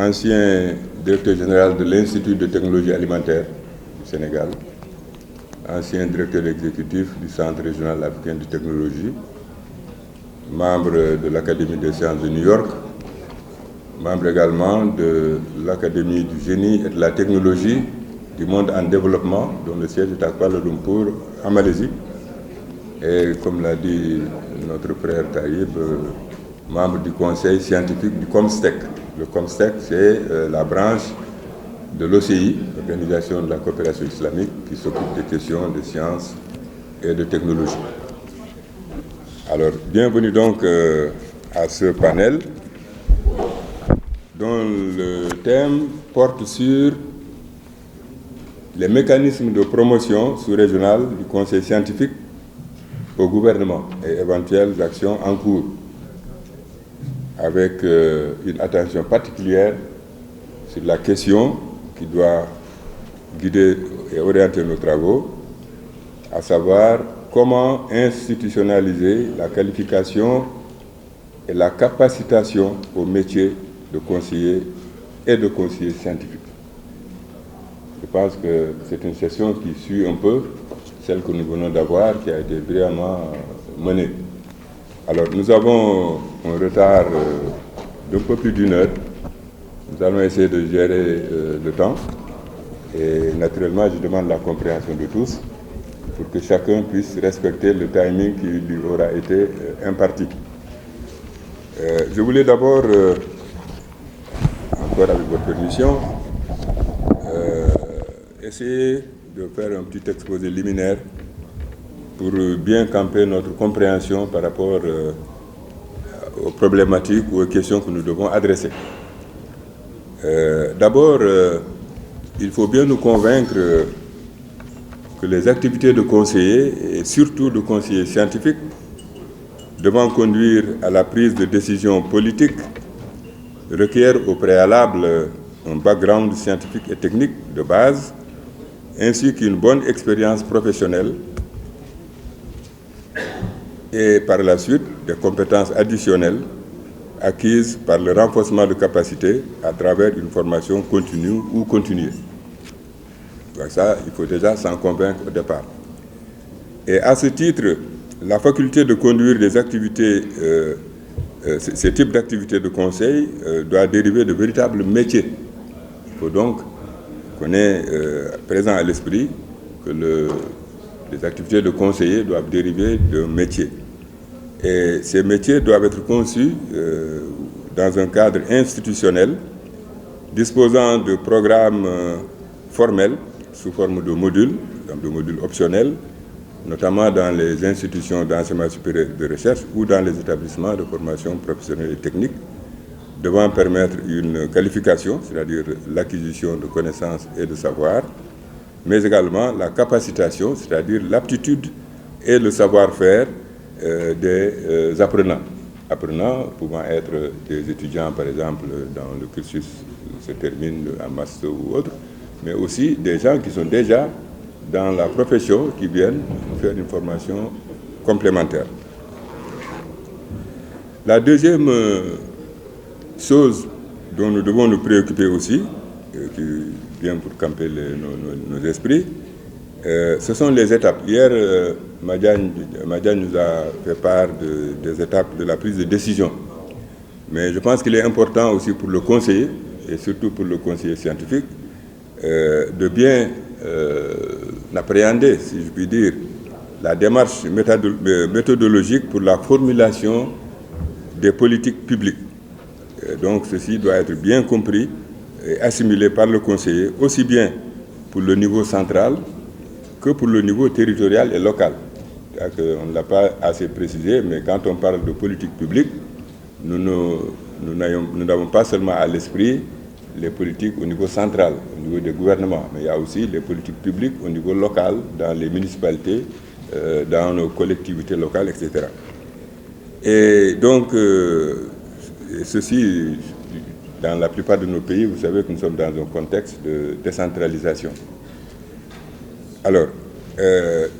ancien directeur général de l'Institut de technologie alimentaire du Sénégal, ancien directeur exécutif du Centre régional africain de technologie, membre de l'Académie des sciences de New York, membre également de l'Académie du génie et de la technologie du monde en développement, dont le siège est à Kuala Lumpur, en Malaisie. Et comme l'a dit notre frère Taïb, membre du conseil scientifique du COMSTEC. Le COMSTEC, c'est la branche de l'OCI, l'Organisation de la coopération islamique, qui s'occupe des questions de sciences et de technologie. Alors, bienvenue donc à ce panel dont le thème porte sur les mécanismes de promotion sous-régionale du conseil scientifique au gouvernement et éventuelles actions en cours, avec une attention particulière sur la question qui doit guider et orienter nos travaux, à savoir comment institutionnaliser la qualification et la capacitation au métier de conseiller et de conseiller scientifique. Je pense que c'est une session qui suit un peu celle que nous venons d'avoir, qui a été brillamment menée. Alors, nous avons un retard d'un peu plus d'une heure. Nous allons essayer de gérer le temps. Et naturellement, je demande la compréhension de tous pour que chacun puisse respecter le timing qui lui aura été imparti. Je voulais d'abord, encore avec votre permission, essayer de faire un petit exposé liminaire pour bien camper notre compréhension par rapport aux problématiques ou aux questions que nous devons adresser. D'abord, il faut bien nous convaincre que les activités de conseiller, et surtout de conseiller scientifique, devant conduire à la prise de décisions politiques, requièrent au préalable un background scientifique et technique de base, ainsi qu'une bonne expérience professionnelle et par la suite des compétences additionnelles acquises par le renforcement de capacités à travers une formation continue ou continuée. Donc ça, il faut déjà s'en convaincre au départ. Et à ce titre, la faculté de conduire des activités, ces types d'activités de conseil doit dériver de véritables métiers. Il faut donc qu'on ait présent à l'esprit que les activités de conseiller doivent dériver d'un métier. Et ces métiers doivent être conçus dans un cadre institutionnel, disposant de programmes formels sous forme de modules optionnels, notamment dans les institutions d'enseignement supérieur de recherche ou dans les établissements de formation professionnelle et technique, devant permettre une qualification, c'est-à-dire l'acquisition de connaissances et de savoirs, mais également la capacitation, c'est-à-dire l'aptitude et le savoir-faire des apprenants. Apprenants pouvant être des étudiants, par exemple, dans le cursus qui se termine en master ou autre, mais aussi des gens qui sont déjà dans la profession, qui viennent faire une formation complémentaire. La deuxième chose dont nous devons nous préoccuper aussi, qui vient pour camper nos esprits, ce sont les étapes. Hier, Madiane nous a fait part des étapes de la prise de décision. Mais je pense qu'il est important aussi pour le conseiller, et surtout pour le conseiller scientifique, de bien appréhender, si je puis dire, la démarche méthodologique pour la formulation des politiques publiques. Donc ceci doit être bien compris et assimilé par le conseiller, aussi bien pour le niveau central que pour le niveau territorial et local. On ne l'a pas assez précisé, mais quand on parle de politique publique, nous n'avons pas seulement à l'esprit les politiques au niveau central, au niveau des gouvernements, mais il y a aussi les politiques publiques au niveau local, dans les municipalités, dans nos collectivités locales, etc. Et donc, ceci, dans la plupart de nos pays, vous savez que nous sommes dans un contexte de décentralisation. Alors,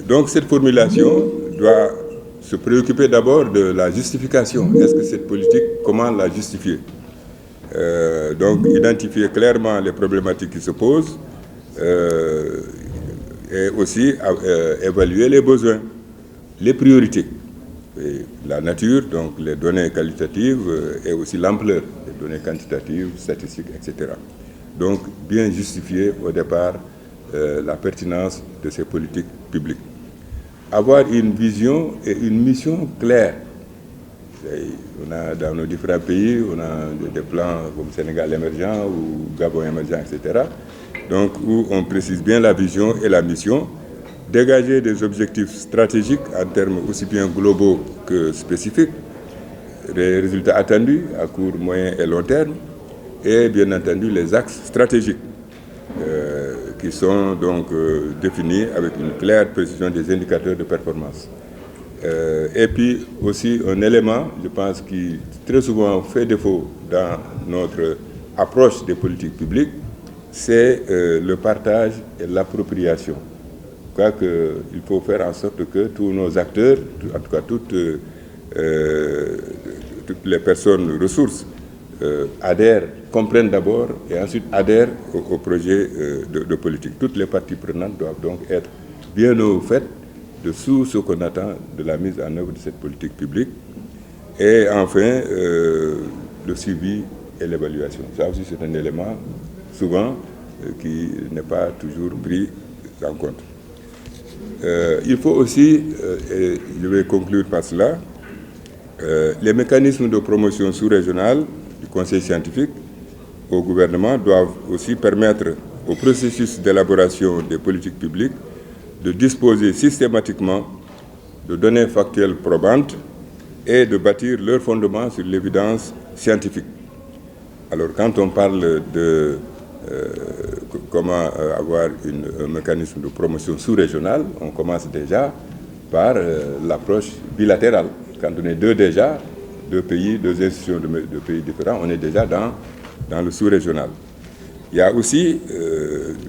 donc cette formulation doit se préoccuper d'abord de la justification. Est-ce que cette politique, comment la justifier? Donc, identifier clairement les problématiques qui se posent et aussi évaluer les besoins, les priorités. Et la nature, donc les données qualitatives et aussi l'ampleur des données quantitatives, statistiques, etc. Donc, bien justifier au départ la pertinence de ces politiques publiques. Avoir une vision et une mission claires. On a dans nos différents pays, on a des plans comme Sénégal émergent ou Gabon émergent, etc. Donc, où on précise bien la vision et la mission, dégager des objectifs stratégiques en termes aussi bien globaux que spécifiques, les résultats attendus à court, moyen et long terme, et bien entendu les axes stratégiques qui sont donc définis avec une claire précision des indicateurs de performance. Et puis aussi un élément, je pense, qui très souvent fait défaut dans notre approche des politiques publiques, c'est le partage et l'appropriation. Je crois qu'il faut faire en sorte que tous nos acteurs, en tout cas toutes les personnes ressources, adhèrent, comprennent d'abord et ensuite adhèrent au projet de politique. Toutes les parties prenantes doivent donc être bien au fait de ce qu'on attend de la mise en œuvre de cette politique publique. Et enfin, le suivi et l'évaluation. Ça aussi, c'est un élément souvent qui n'est pas toujours pris en compte. Il faut aussi, et je vais conclure par cela, les mécanismes de promotion sous-régionale du conseil scientifique au gouvernement doivent aussi permettre au processus d'élaboration des politiques publiques de disposer systématiquement de données factuelles probantes et de bâtir leur fondement sur l'évidence scientifique. Alors, quand on parle de comment avoir un mécanisme de promotion sous-régionale, on commence déjà par l'approche bilatérale. Quand on est deux pays, deux institutions de pays différents, on est déjà dans le sous-régional. Il y a aussi,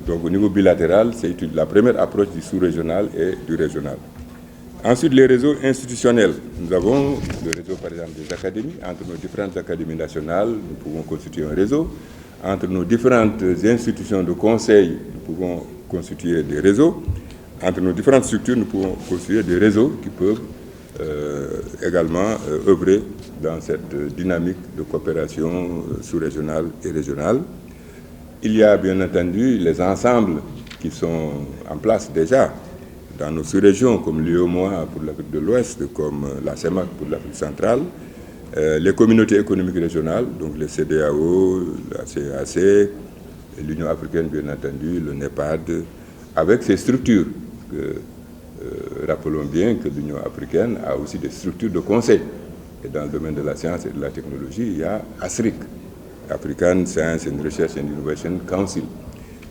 donc au niveau bilatéral, c'est la première approche du sous-régional et du régional. Ensuite, les réseaux institutionnels. Nous avons le réseau, par exemple, des académies. Entre nos différentes académies nationales, nous pouvons constituer un réseau. Entre nos différentes institutions de conseil, nous pouvons constituer des réseaux. Entre nos différentes structures, nous pouvons constituer des réseaux qui peuvent également œuvrer dans cette dynamique de coopération sous-régionale et régionale. Il y a bien entendu les ensembles qui sont en place déjà dans nos sous-régions, comme l'UEMOA pour l'Afrique de l'Ouest, comme la CEMAC pour l'Afrique centrale, les communautés économiques régionales, donc les CEDEAO, la CEAC, l'Union africaine bien entendu, le NEPAD, avec ces structures. Rappelons bien que l'Union africaine a aussi des structures de conseil. Et dans le domaine de la science et de la technologie, il y a ASRIC, African Science and Research and Innovation Council.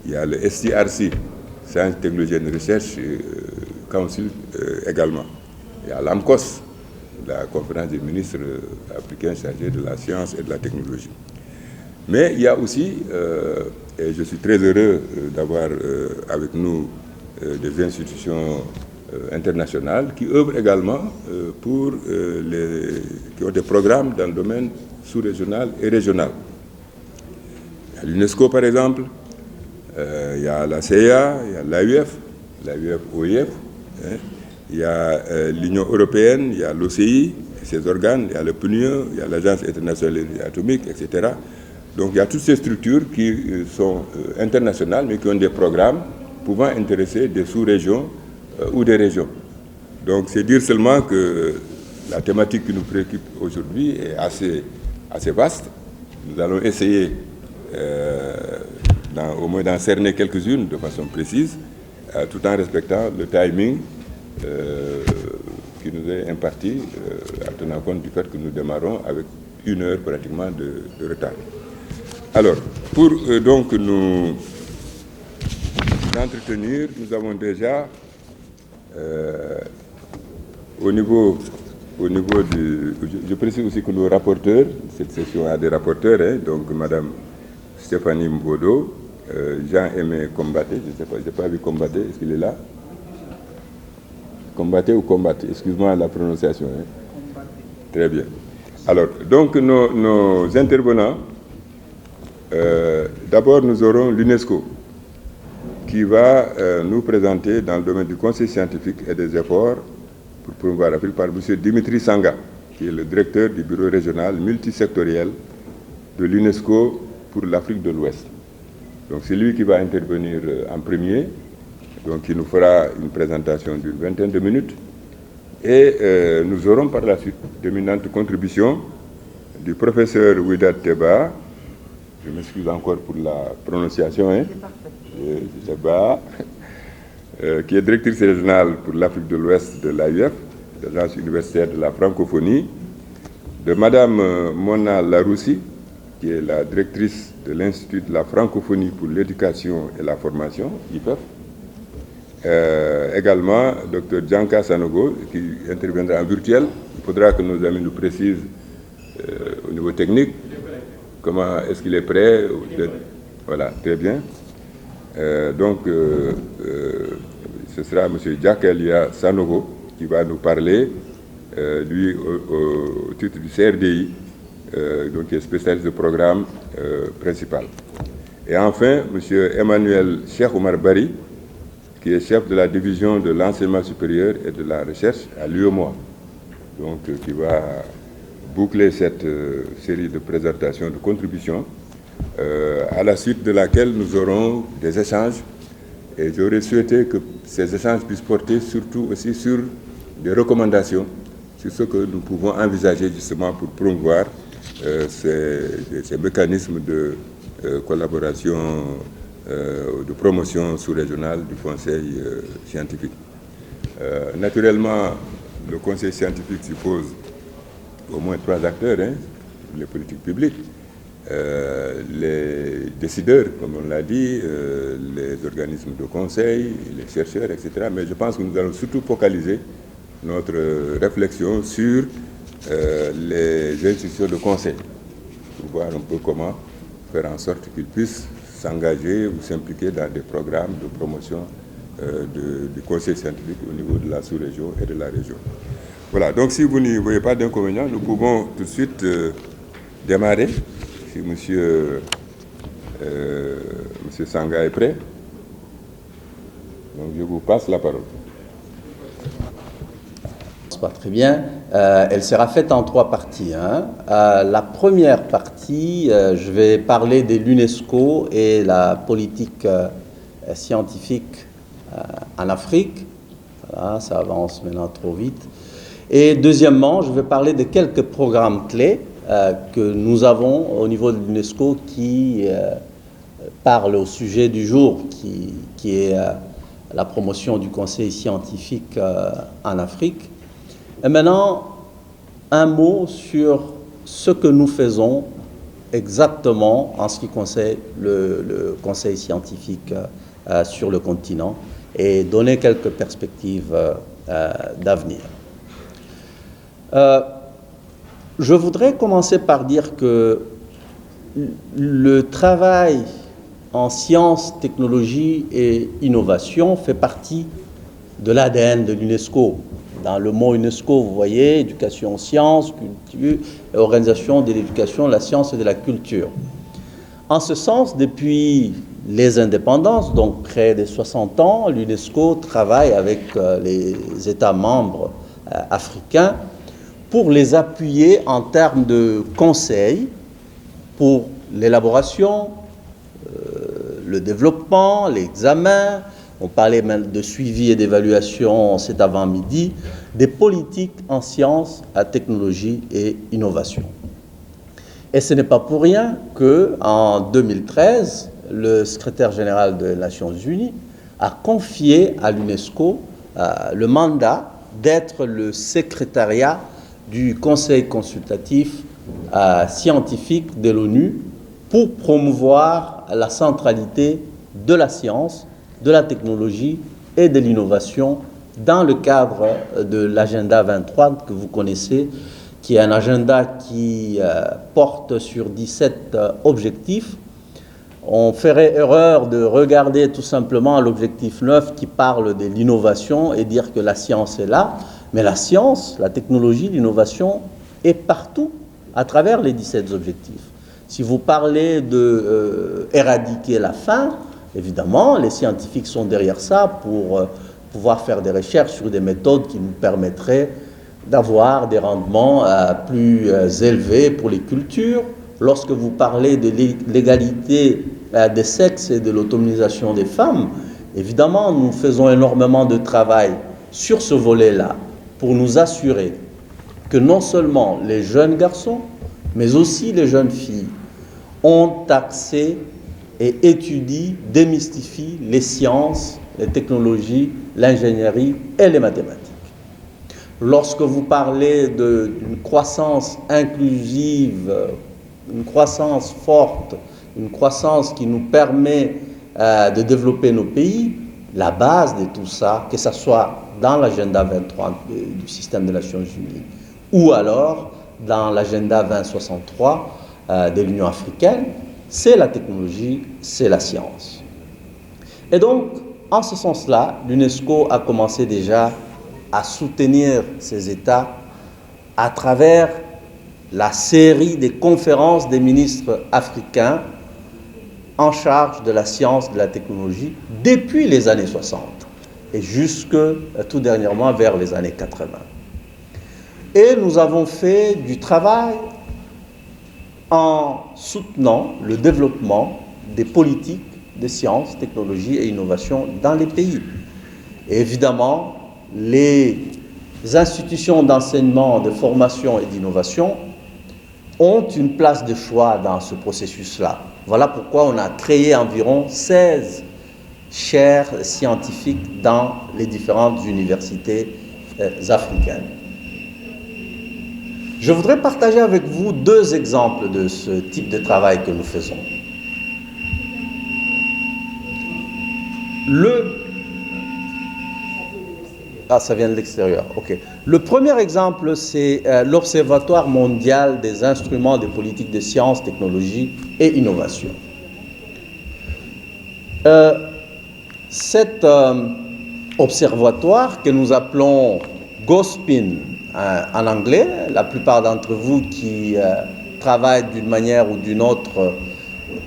Il y a le STRC, Science, Technology and Research Council également. Il y a l'AMCOS, la conférence des ministres africains chargés de la science et de la technologie. Mais il y a aussi, et je suis très heureux d'avoir avec nous des institutions internationales qui œuvrent également qui ont des programmes dans le domaine sous-régional et régional. Il y a l'UNESCO par exemple, il y a la CIA, il y a l'AUF-OIF, il y a l'Union européenne, il y a l'OCI, ses organes, il y a le PNUE, il y a l'Agence internationale atomique, etc. Donc il y a toutes ces structures qui sont internationales mais qui ont des programmes pouvant intéresser des sous-régions ou des régions. Donc c'est dire seulement que la thématique qui nous préoccupe aujourd'hui est assez vaste. Nous allons essayer au moins d'en cerner quelques-unes de façon précise, tout en respectant le timing qui nous est imparti, en tenant compte du fait que nous démarrons avec 1 heure pratiquement de retard. Alors, pour donc nous entretenir, nous avons déjà au niveau du... Je précise aussi que nos rapporteurs, cette session a des rapporteurs, donc Madame Stéphanie Mbodo, Jean-Aimé Combaté, je ne sais pas, je n'ai pas vu Combaté, est-ce qu'il est là? Combaté ou Combaté, excuse-moi la prononciation. Très bien. Alors, donc nos intervenants D'abord, nous aurons l'UNESCO qui va nous présenter dans le domaine du conseil scientifique et des efforts pour promouvoir l'Afrique par M. Dimitri Sanga, qui est le directeur du bureau régional multisectoriel de l'UNESCO pour l'Afrique de l'Ouest. Donc c'est lui qui va intervenir en premier, donc il nous fera une présentation d'une vingtaine de minutes. Et nous aurons par la suite d'éminentes contributions du professeur Ouidat Teba, je m'excuse encore pour la prononciation, Teba, qui est directrice régionale pour l'Afrique de l'Ouest de l'AUF, l'Agence universitaire de la francophonie, de Madame Mona Laroussi, qui est la directrice de l'Institut de la francophonie pour l'éducation et la formation, IFEF. Également, Dr Djanka Sanogo, qui interviendra en virtuel. Il faudra que nos amis nous précisent au niveau technique comment est-ce qu'il est prêt. Voilà, très bien. Donc, ce sera M. Djakalia Sanogo qui va nous parler, lui, au titre du CRDI, donc qui est spécialiste du programme principal. Et enfin, M. Emmanuel Cheikh Omar Bari, qui est chef de la division de l'enseignement supérieur et de la recherche à l'UEMOA, donc qui va boucler cette série de présentations, de contributions, à la suite de laquelle nous aurons des échanges, et j'aurais souhaité que ces échanges puissent porter surtout aussi sur des recommandations, sur ce que nous pouvons envisager justement pour promouvoir ces mécanismes de collaboration, de promotion sous-régionale du conseil scientifique. Naturellement, le conseil scientifique suppose au moins 3 acteurs, les politiques publiques, les décideurs, comme on l'a dit, les organismes de conseil, les chercheurs, etc. Mais je pense que nous allons surtout focaliser notre réflexion sur les institutions de conseil, pour voir un peu comment faire en sorte qu'ils puissent s'engager ou s'impliquer dans des programmes de promotion du conseil scientifique au niveau de la sous-région et de la région. Voilà, donc si vous n'y voyez pas d'inconvénient, nous pouvons tout de suite démarrer. Si monsieur Sanga est prêt, donc je vous passe la parole. Pas très bien. Elle sera faite en 3 parties. La première partie, je vais parler de l'UNESCO et la politique scientifique en Afrique. Voilà, ça avance maintenant trop vite. Et deuxièmement, je vais parler de quelques programmes clés que nous avons au niveau de l'UNESCO qui parlent au sujet du jour, qui est la promotion du conseil scientifique en Afrique. Et maintenant, un mot sur ce que nous faisons exactement en ce qui concerne le conseil scientifique sur le continent et donner quelques perspectives d'avenir. Je voudrais commencer par dire que le travail en sciences, technologies et innovation fait partie de l'ADN de l'UNESCO. Dans le mot UNESCO, vous voyez, éducation, sciences, culture, et organisation de l'éducation, de la science et de la culture. En ce sens, depuis les indépendances, donc près de 60 ans, l'UNESCO travaille avec les États membres africains pour les appuyer en termes de conseils pour l'élaboration, le développement, l'examen. On parlait même de suivi et d'évaluation cet avant-midi, des politiques en sciences, à technologie et innovation. Et ce n'est pas pour rien qu'en 2013, le secrétaire général des Nations Unies a confié à l'UNESCO le mandat d'être le secrétariat du Conseil consultatif scientifique de l'ONU pour promouvoir la centralité de la science, de la technologie et de l'innovation dans le cadre de l'agenda 23 que vous connaissez, qui est un agenda qui porte sur 17 objectifs. On ferait erreur de regarder tout simplement l'objectif 9 qui parle de l'innovation et dire que la science est là, mais la science, la technologie, l'innovation est partout à travers les 17 objectifs. Si vous parlez d'éradiquer la faim, évidemment, les scientifiques sont derrière ça pour pouvoir faire des recherches sur des méthodes qui nous permettraient d'avoir des rendements plus élevés pour les cultures. Lorsque vous parlez de l'égalité des sexes et de l'autonomisation des femmes, évidemment, nous faisons énormément de travail sur ce volet-là pour nous assurer que non seulement les jeunes garçons, mais aussi les jeunes filles ont accès et étudient, démystifient les sciences, les technologies, l'ingénierie et les mathématiques. Lorsque vous parlez d'une croissance inclusive, une croissance forte, une croissance qui nous permet de développer nos pays, la base de tout ça, que ce soit dans l'agenda 2030 du système des Nations Unies ou alors dans l'agenda 2063 de l'Union africaine, c'est la technologie, c'est la science. Et donc, en ce sens-là, l'UNESCO a commencé déjà à soutenir ces États à travers la série des conférences des ministres africains en charge de la science et de la technologie depuis les années 60 et jusque tout dernièrement vers les années 80. Et nous avons fait du travail en soutenant le développement des politiques de sciences, technologie et innovation dans les pays. Et évidemment, les institutions d'enseignement, de formation et d'innovation ont une place de choix dans ce processus-là. Voilà pourquoi on a créé environ 16 chaires scientifiques dans les différentes universités africaines. Je voudrais partager avec vous 2 exemples de ce type de travail que nous faisons. Ça vient de l'extérieur. OK. Le premier exemple, c'est l'Observatoire mondial des instruments de politique de sciences, technologie et innovation. Cet observatoire que nous appelons GOSPIN en anglais, la plupart d'entre vous qui travaillent d'une manière ou d'une autre,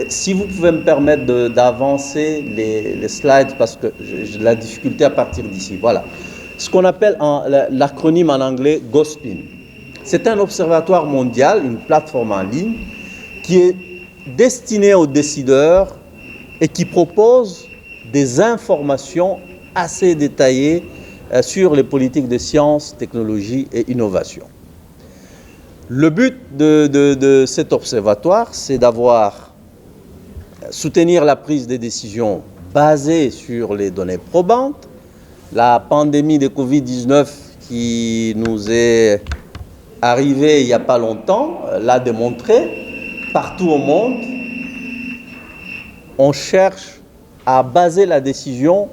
si vous pouvez me permettre d'avancer les slides parce que j'ai de la difficulté à partir d'ici. Voilà. Ce qu'on appelle l'acronyme en anglais GOSPIN. C'est un observatoire mondial, une plateforme en ligne qui est destinée aux décideurs et qui propose des informations assez détaillées sur les politiques de sciences, technologie et innovation. Le but de cet observatoire, c'est soutenir la prise de décisions basée sur les données probantes. La pandémie de Covid-19 qui nous est arrivée il n'y a pas longtemps l'a démontré. Partout au monde, on cherche à baser la décision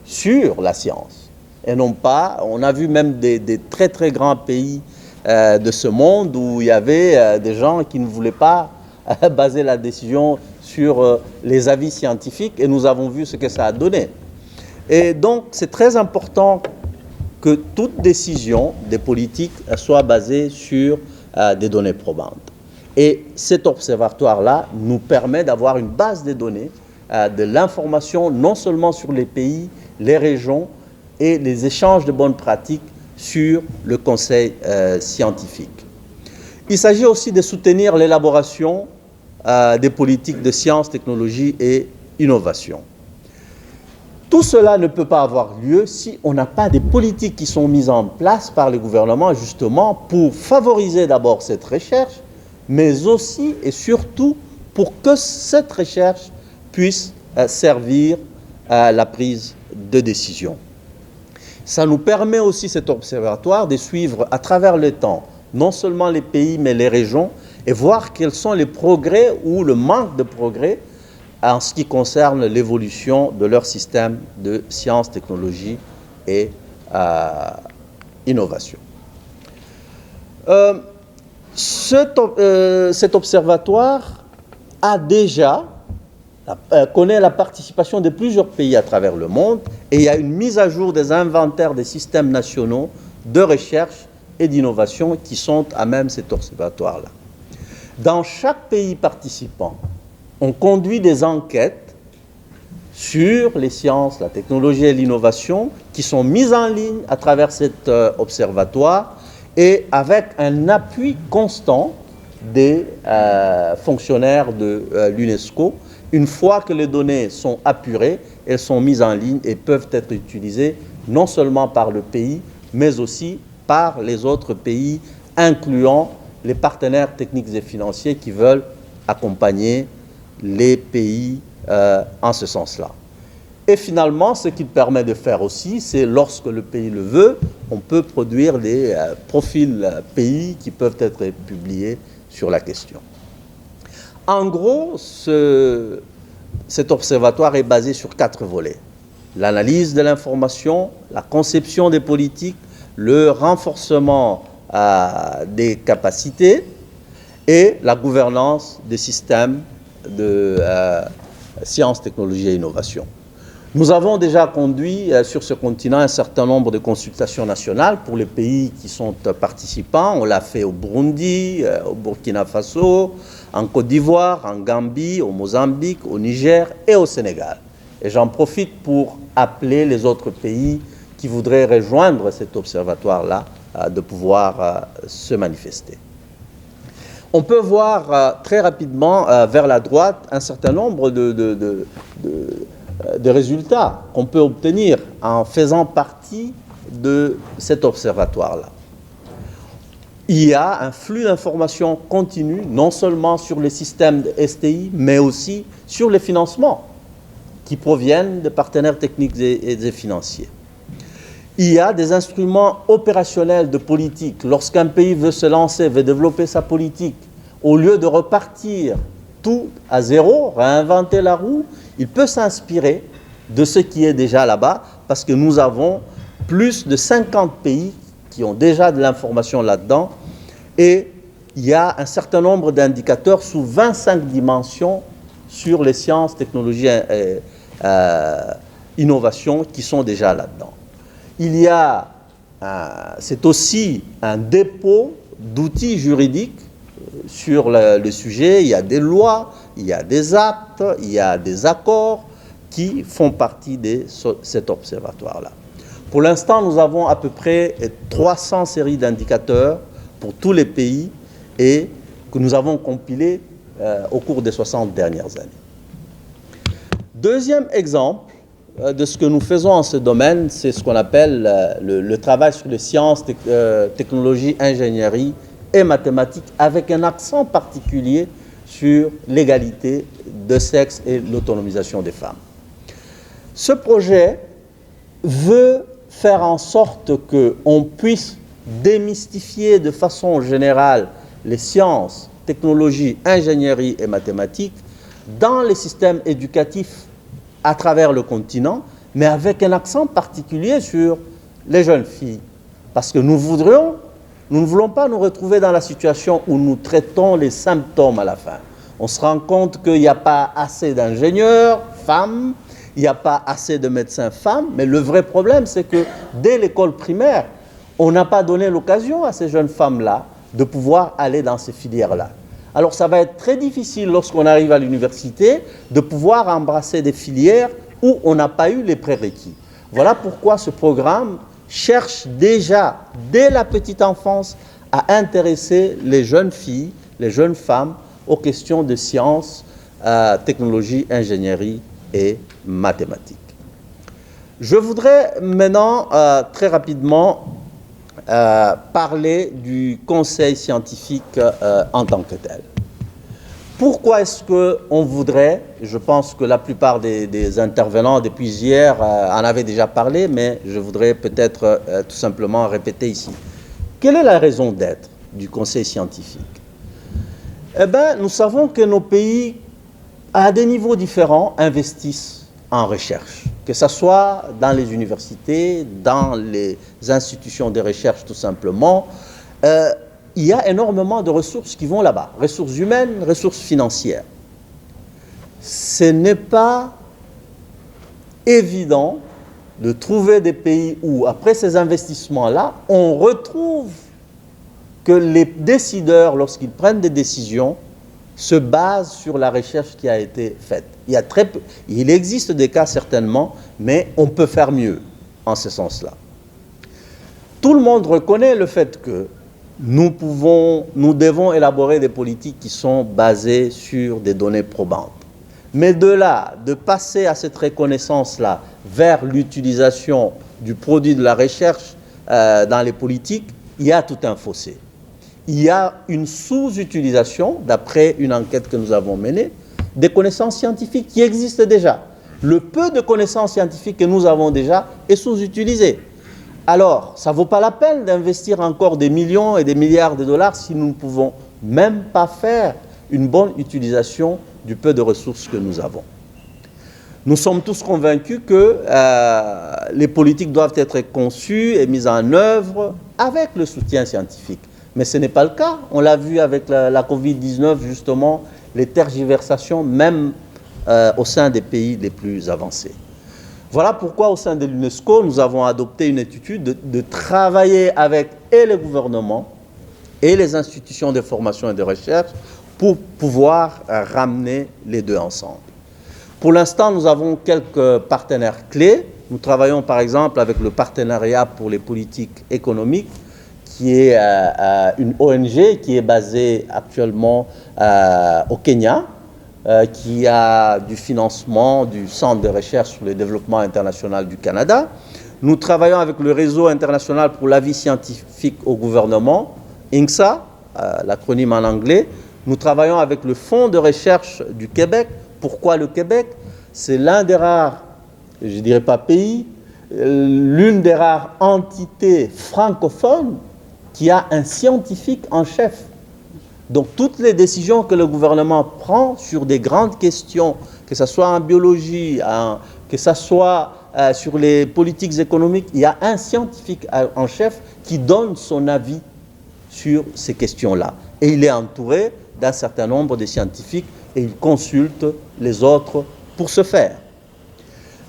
sur la science. Et non pas, on a vu même des très très grands pays de ce monde où il y avait des gens qui ne voulaient pas baser la décision sur les avis scientifiques et nous avons vu ce que ça a donné. Et donc, c'est très important que toute décision des politiques soit basée sur des données probantes. Et cet observatoire-là nous permet d'avoir une base de données, de l'information non seulement sur les pays, les régions et les échanges de bonnes pratiques sur le conseil scientifique. Il s'agit aussi de soutenir l'élaboration des politiques de sciences, technologie et innovation. Tout cela ne peut pas avoir lieu si on n'a pas des politiques qui sont mises en place par le gouvernement justement pour favoriser d'abord cette recherche, mais aussi et surtout pour que cette recherche puisse servir à la prise de décision. Ça nous permet aussi, cet observatoire, de suivre à travers le temps, non seulement les pays, mais les régions, et voir quels sont les progrès ou le manque de progrès en ce qui concerne l'évolution de leur système de sciences, technologie et innovation. Cet observatoire connaît la participation de plusieurs pays à travers le monde et il y a une mise à jour des inventaires des systèmes nationaux de recherche et d'innovation qui sont à même cet observatoire-là. Dans chaque pays participant, on conduit des enquêtes sur les sciences, la technologie et l'innovation qui sont mises en ligne à travers cet observatoire et avec un appui constant des fonctionnaires de l'UNESCO. Une fois que les données sont apurées, elles sont mises en ligne et peuvent être utilisées non seulement par le pays, mais aussi par les autres pays, incluant les partenaires techniques et financiers qui veulent accompagner les pays en ce sens-là. Et finalement, ce qu'il permet de faire aussi, c'est lorsque le pays le veut, on peut produire des profils pays qui peuvent être publiés sur la question. En gros, cet observatoire est basé sur 4 volets. L'analyse de l'information, la conception des politiques, le renforcement des capacités et la gouvernance des systèmes de sciences, technologies et innovation. Nous avons déjà conduit sur ce continent un certain nombre de consultations nationales pour les pays qui sont participants. On l'a fait au Burundi, au Burkina Faso, en Côte d'Ivoire, en Gambie, au Mozambique, au Niger et au Sénégal. Et j'en profite pour appeler les autres pays qui voudraient rejoindre cet observatoire-là de pouvoir se manifester. On peut voir très rapidement vers la droite un certain nombre de résultats qu'on peut obtenir en faisant partie de cet observatoire-là. Il y a un flux d'informations continu, non seulement sur les systèmes de STI, mais aussi sur les financements qui proviennent des partenaires techniques et financiers. Il y a des instruments opérationnels de politique. Lorsqu'un pays veut se lancer, veut développer sa politique, au lieu de repartir tout à zéro, réinventer la roue, il peut s'inspirer de ce qui est déjà là-bas, parce que nous avons plus de 50 pays qui ont déjà de l'information là-dedans, et il y a un certain nombre d'indicateurs sous 25 dimensions sur les sciences, technologies et innovations qui sont déjà là-dedans. Il y a, c'est aussi un dépôt d'outils juridiques sur le sujet. Il y a des lois, il y a des actes, il y a des accords qui font partie de cet observatoire-là. Pour l'instant, nous avons à peu près 300 séries d'indicateurs pour tous les pays et que nous avons compilés au cours des 60 dernières années. Deuxième exemple de ce que nous faisons en ce domaine, c'est ce qu'on appelle le travail sur les sciences, technologies, ingénierie et mathématiques, avec un accent particulier sur l'égalité de sexe et l'autonomisation des femmes. Ce projet veut faire en sorte qu'on puisse démystifier de façon générale les sciences, technologies, ingénierie et mathématiques dans les systèmes éducatifs à travers le continent, mais avec un accent particulier sur les jeunes filles. Parce que nous ne voulons pas nous retrouver dans la situation où nous traitons les symptômes à la fin. On se rend compte qu'il n'y a pas assez d'ingénieurs femmes, il n'y a pas assez de médecins femmes, mais le vrai problème, c'est que dès l'école primaire, on n'a pas donné l'occasion à ces jeunes femmes-là de pouvoir aller dans ces filières-là. Alors ça va être très difficile lorsqu'on arrive à l'université de pouvoir embrasser des filières où on n'a pas eu les prérequis. Voilà pourquoi ce programme cherche déjà, dès la petite enfance, à intéresser les jeunes filles, les jeunes femmes aux questions de sciences, technologie, ingénierie et mathématiques. Je voudrais maintenant très rapidement parler du conseil scientifique en tant que tel. Pourquoi est-ce qu'on voudrait, je pense que la plupart des intervenants depuis hier en avaient déjà parlé, mais je voudrais peut-être tout simplement répéter ici. Quelle est la raison d'être du conseil scientifique? Eh bien, nous savons que nos pays, à des niveaux différents, investissent en recherche, que ce soit dans les universités, dans les institutions de recherche tout simplement. Il y a énormément de ressources qui vont là-bas, ressources humaines, ressources financières. Ce n'est pas évident de trouver des pays où, après ces investissements-là, on retrouve que les décideurs, lorsqu'ils prennent des décisions, se base sur la recherche qui a été faite. Il existe des cas certainement, mais on peut faire mieux en ce sens-là. Tout le monde reconnaît le fait que nous devons élaborer des politiques qui sont basées sur des données probantes. Mais de là, de passer à cette reconnaissance-là vers l'utilisation du produit de la recherche dans les politiques, il y a tout un fossé. Il y a une sous-utilisation, d'après une enquête que nous avons menée, des connaissances scientifiques qui existent déjà. Le peu de connaissances scientifiques que nous avons déjà est sous-utilisé. Alors, ça ne vaut pas la peine d'investir encore des millions et des milliards de dollars si nous ne pouvons même pas faire une bonne utilisation du peu de ressources que nous avons. Nous sommes tous convaincus que les politiques doivent être conçues et mises en œuvre avec le soutien scientifique. Mais ce n'est pas le cas. On l'a vu avec la Covid-19, justement, les tergiversations, même au sein des pays les plus avancés. Voilà pourquoi, au sein de l'UNESCO, nous avons adopté une attitude de travailler avec et les gouvernements et les institutions de formation et de recherche pour pouvoir ramener les deux ensemble. Pour l'instant, nous avons quelques partenaires clés. Nous travaillons par exemple avec le Partenariat pour les politiques économiques, qui est une ONG qui est basée actuellement au Kenya, qui a du financement du Centre de recherche sur le développement international du Canada. Nous travaillons avec le Réseau international pour l'avis scientifique au gouvernement, INCSA, l'acronyme en anglais. Nous travaillons avec le Fonds de recherche du Québec. Pourquoi le Québec? C'est l'un des rares, je ne dirais pas pays, l'une des rares entités francophones qui a un scientifique en chef. Donc toutes les décisions que le gouvernement prend sur des grandes questions, que ce soit en biologie, que ce soit sur les politiques économiques, il y a un scientifique en chef qui donne son avis sur ces questions-là. Et il est entouré d'un certain nombre de scientifiques et il consulte les autres pour ce faire.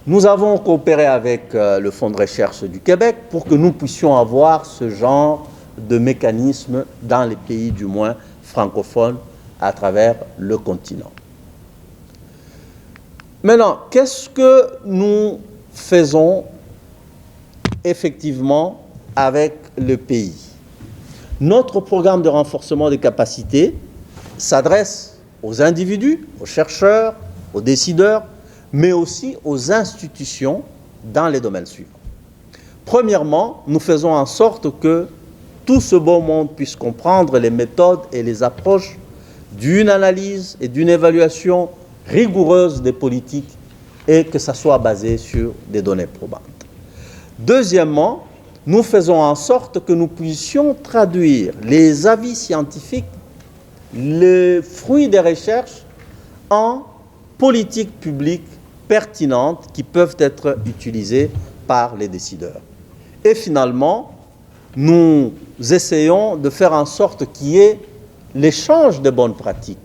Nous avons coopéré avec le Fonds de recherche du Québec pour que nous puissions avoir ce genre de mécanisme dans les pays du moins francophones à travers le continent. Maintenant, qu'est-ce que nous faisons effectivement avec le pays? Notre programme de renforcement des capacités s'adresse aux individus, aux chercheurs, aux décideurs, mais aussi aux institutions dans les domaines suivants. Premièrement, nous faisons en sorte que tout ce beau monde puisse comprendre les méthodes et les approches d'une analyse et d'une évaluation rigoureuse des politiques et que ça soit basé sur des données probantes. Deuxièmement, nous faisons en sorte que nous puissions traduire les avis scientifiques, les fruits des recherches en politiques publiques pertinentes qui peuvent être utilisées par les décideurs. Et finalement, nous essayons de faire en sorte qu'il y ait l'échange de bonnes pratiques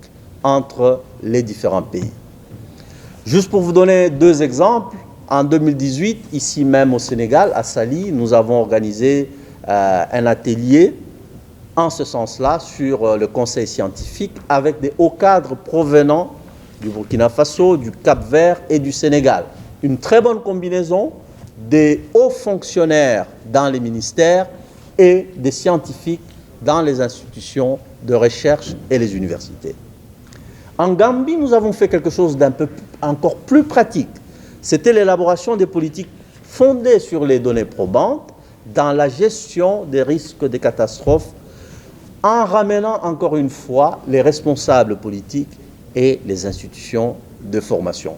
entre les différents pays. Juste pour vous donner deux exemples, en 2018, ici même au Sénégal, à Saly, nous avons organisé un atelier en ce sens-là sur le conseil scientifique avec des hauts cadres provenant du Burkina Faso, du Cap-Vert et du Sénégal. Une très bonne combinaison des hauts fonctionnaires dans les ministères et des scientifiques dans les institutions de recherche et les universités. En Gambie, nous avons fait quelque chose d'un peu encore plus pratique. C'était l'élaboration des politiques fondées sur les données probantes dans la gestion des risques des catastrophes en ramenant encore une fois les responsables politiques et les institutions de formation.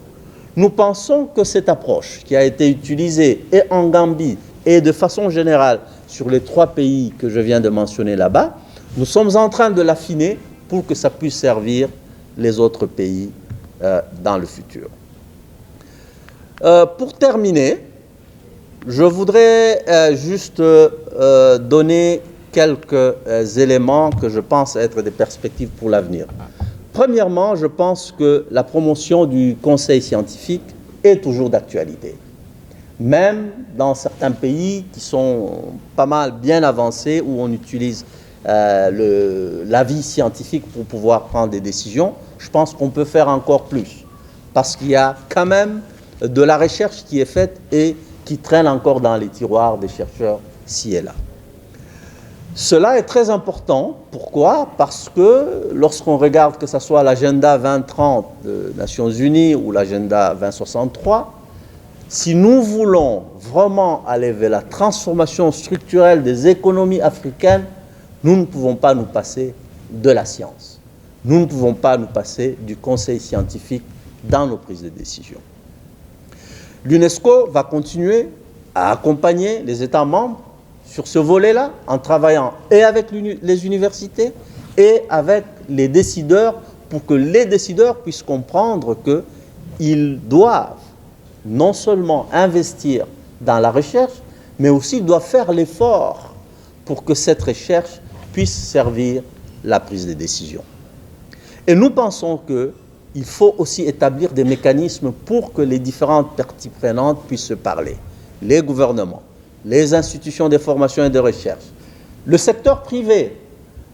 Nous pensons que cette approche qui a été utilisée et en Gambie et de façon générale sur les 3 pays que je viens de mentionner là-bas, nous sommes en train de l'affiner pour que ça puisse servir les autres pays dans le futur. Pour terminer, je voudrais juste donner quelques éléments que je pense être des perspectives pour l'avenir. Premièrement, je pense que la promotion du conseil scientifique est toujours d'actualité. Même dans certains pays qui sont pas mal bien avancés, où on utilise l'avis scientifique pour pouvoir prendre des décisions, je pense qu'on peut faire encore plus. Parce qu'il y a quand même de la recherche qui est faite et qui traîne encore dans les tiroirs des chercheurs ci et là. Cela est très important. Pourquoi? Parce que lorsqu'on regarde que ce soit l'agenda 2030 des Nations Unies ou l'agenda 2063, si nous voulons vraiment aller vers la transformation structurelle des économies africaines, nous ne pouvons pas nous passer de la science. Nous ne pouvons pas nous passer du conseil scientifique dans nos prises de décision. L'UNESCO va continuer à accompagner les États membres sur ce volet-là, en travaillant et avec les universités et avec les décideurs, pour que les décideurs puissent comprendre qu'ils doivent non seulement investir dans la recherche, mais aussi doivent faire l'effort pour que cette recherche puisse servir la prise de décision. Et nous pensons qu'il faut aussi établir des mécanismes pour que les différentes parties prenantes puissent se parler. Les gouvernements, les institutions de formation et de recherche, le secteur privé.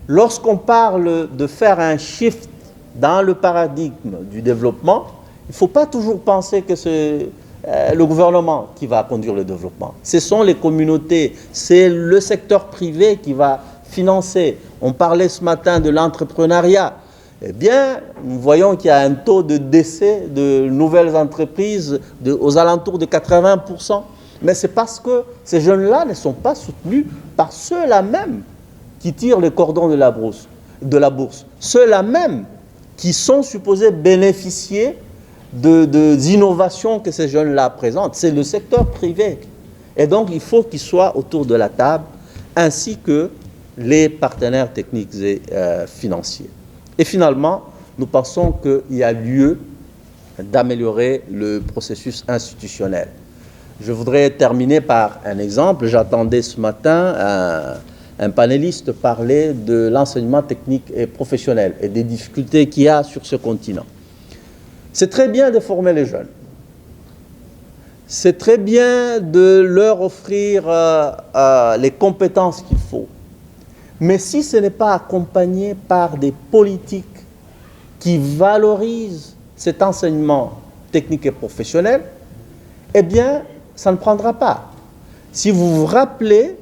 Lorsqu'on parle de faire un shift dans le paradigme du développement, il ne faut pas toujours penser que c'est le gouvernement qui va conduire le développement. Ce sont les communautés, c'est le secteur privé qui va financer. On parlait ce matin de l'entrepreneuriat. Eh bien, nous voyons qu'il y a un taux de décès de nouvelles entreprises aux alentours de 80%. Mais c'est parce que ces jeunes-là ne sont pas soutenus par ceux-là même qui tirent les cordons de la bourse. Ceux-là même qui sont supposés bénéficier des innovations que ces jeunes-là présentent. C'est le secteur privé. Et donc, il faut qu'ils soient autour de la table, ainsi que les partenaires techniques et financiers. Et finalement, nous pensons qu'il y a lieu d'améliorer le processus institutionnel. Je voudrais terminer par un exemple. J'attendais ce matin un panéliste parler de l'enseignement technique et professionnel et des difficultés qu'il y a sur ce continent. C'est très bien de former les jeunes. C'est très bien de leur offrir les compétences qu'il faut. Mais si ce n'est pas accompagné par des politiques qui valorisent cet enseignement technique et professionnel, eh bien, ça ne prendra pas. Si vous vous rappelez,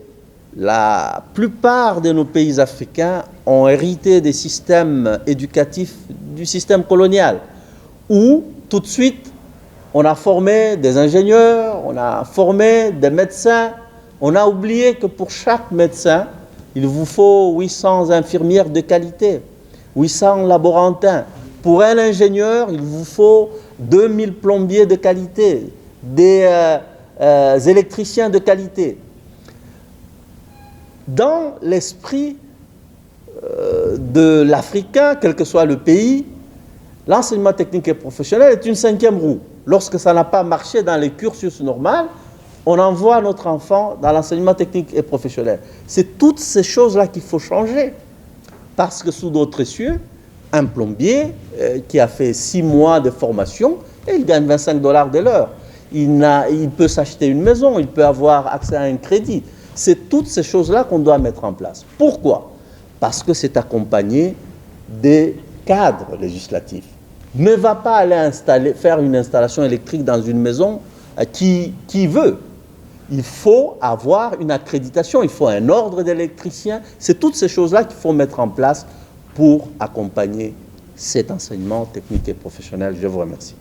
la plupart de nos pays africains ont hérité des systèmes éducatifs du système colonial, où tout de suite, on a formé des ingénieurs, on a formé des médecins, on a oublié que pour chaque médecin, il vous faut 800 infirmières de qualité, 800 laborantins. Pour un ingénieur, il vous faut 2000 plombiers de qualité, des électriciens de qualité. Dans l'esprit de l'Africain, quel que soit le pays, l'enseignement technique et professionnel est une cinquième roue. Lorsque ça n'a pas marché dans les cursus normaux, on envoie notre enfant dans l'enseignement technique et professionnel. C'est toutes ces choses-là qu'il faut changer. Parce que sous d'autres cieux, un plombier qui a fait 6 mois de formation, et il gagne $25 de l'heure. Il peut s'acheter une maison, il peut avoir accès à un crédit. C'est toutes ces choses-là qu'on doit mettre en place. Pourquoi? Parce que c'est accompagné des cadres législatifs. Ne va pas aller faire une installation électrique dans une maison qui veut. Il faut avoir une accréditation, il faut un ordre d'électricien. C'est toutes ces choses-là qu'il faut mettre en place pour accompagner cet enseignement technique et professionnel. Je vous remercie.